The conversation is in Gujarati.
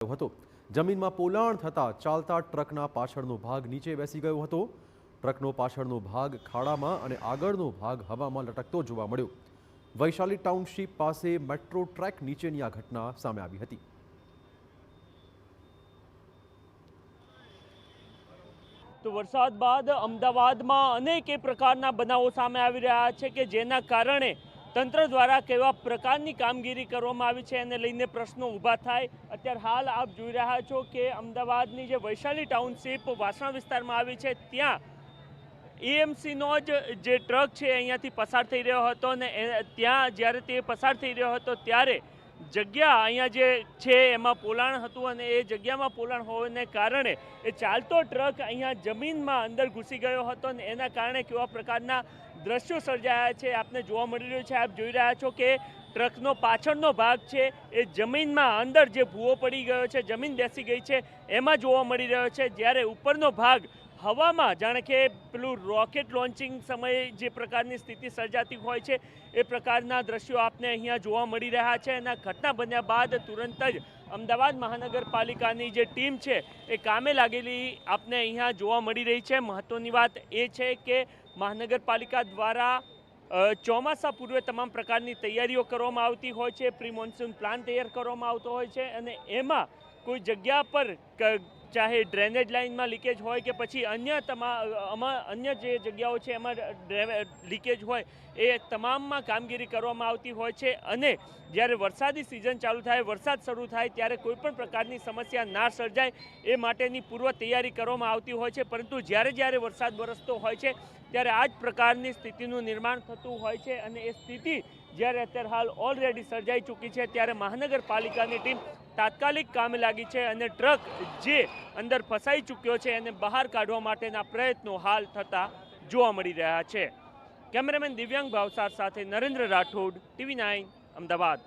આવ્યો હતો। જમીનમાં પોલાણ થતાં ચાલતા ટ્રકના પાછળનો ભાગ નીચે બેસી ગયો હતો। ટ્રકનો પાછળનો ભાગ ખાડામાં અને આગળનો ભાગ હવામાં લટકતો જોવા મળ્યો। વૈશાલી ટાઉનશીપ પાસે મેટ્રો ટ્રેક નીચેની આ ઘટના સામે આવી હતી। તો વરસાદ બાદ અમદાવાદમાં અનેક પ્રકારના બનાવો સામે આવી રહ્યા છે કે જેના કારણે તંત્ર દ્વારા કેવા પ્રકારની કામગીરી કરવામાં આવી છે એને લઈને પ્રશ્નો ઊભા થાય। અત્યારે હાલ આપ જોઈ રહ્યા છો કે અમદાવાદની જે વૈશાલી ટાઉનશીપ વાસણા વિસ્તારમાં આવી છે ત્યાં એએમસીનો જે ટ્રક છે અહીંયાથી પસાર થઈ રહ્યો હતો અને ત્યાં જ્યારે તે પસાર થઈ રહ્યો હતો ત્યારે જગ્યા અહીંયા જે છે એમાં પોલાણ હતું અને એ જગ્યામાં પોલાણ હોવાને કારણે એ ચાલતો ટ્રક અહીંયા જમીનમાં અંદર ઘૂસી ગયો હતો અને એના કારણે કેવા પ્રકારના દ્રશ્યો સર્જાયા છે આપને જોવા મળી રહ્યું છે। આપ જોઈ રહ્યા છો કે ટ્રકનો પાછળનો ભાગ છે એ જમીનમાં અંદર જે ભૂવો પડી ગયો છે, જમીન બેસી ગઈ છે એમાં જોવા મળી રહ્યો છે, જ્યારે ઉપરનો ભાગ હવામાં જાણે કે પેલું રોકેટ લોન્ચિંગ સમયે જે પ્રકારની સ્થિતિ સર્જાતી હોય છે એ પ્રકારના દ્રશ્યો આપને અહીંયા જોવા મળી રહ્યા છે। અને ઘટના બન્યા બાદ તુરંત જ અમદાવાદ મહાનગરપાલિકાની જે ટીમ છે એ કામે લાગેલી આપને અહીંયા જોવા મળી રહી છે। મહત્વની વાત એ છે કે મહાનગરપાલિકા દ્વારા ચોમાસા પૂર્વે તમામ પ્રકારની તૈયારીઓ કરવામાં આવતી હોય છે, પ્રી મોન્સૂન પ્લાન તૈયાર કરવામાં આવતો હોય છે અને એમાં કોઈ જગ્યા પર ચાહે ડ્રેનેજ લાઇનમાં લીકેજ હોય કે પછી અન્ય જે જગ્યાઓ છે એમાં લીકેજ હોય એ તમામમાં કામગીરી કરવામાં આવતી હોય છે। અને જ્યારે વરસાદી સિઝન ચાલુ થાય, વરસાદ શરૂ થાય ત્યારે કોઈપણ પ્રકારની સમસ્યા ના સર્જાય એ માટેની પૂર્વ તૈયારી કરવામાં આવતી હોય છે। પરંતુ જ્યારે વરસાદ વરસતો હોય છે ત્યારે આ જ પ્રકારની સ્થિતિનું નિર્માણ થતું હોય છે અને એ સ્થિતિ જ્યારે અત્યારે હાલ ઓલરેડી સર્જાઈ ચૂકી છે ત્યારે મહાનગરપાલિકાની ટીમ તાત્કાલિક કામે લાગી છે અને ટ્રક જે અંદર ફસાઈ ચૂક્યો છે એને બહાર કાઢવા માટેના પ્રયત્નો હાલ થતા જોવા મળી રહ્યા છે। કેમેરામેન દિવ્યાંગ ભાવસાર સાથે નરેન્દ્ર રાઠોડ, TV9 અમદાવાદ।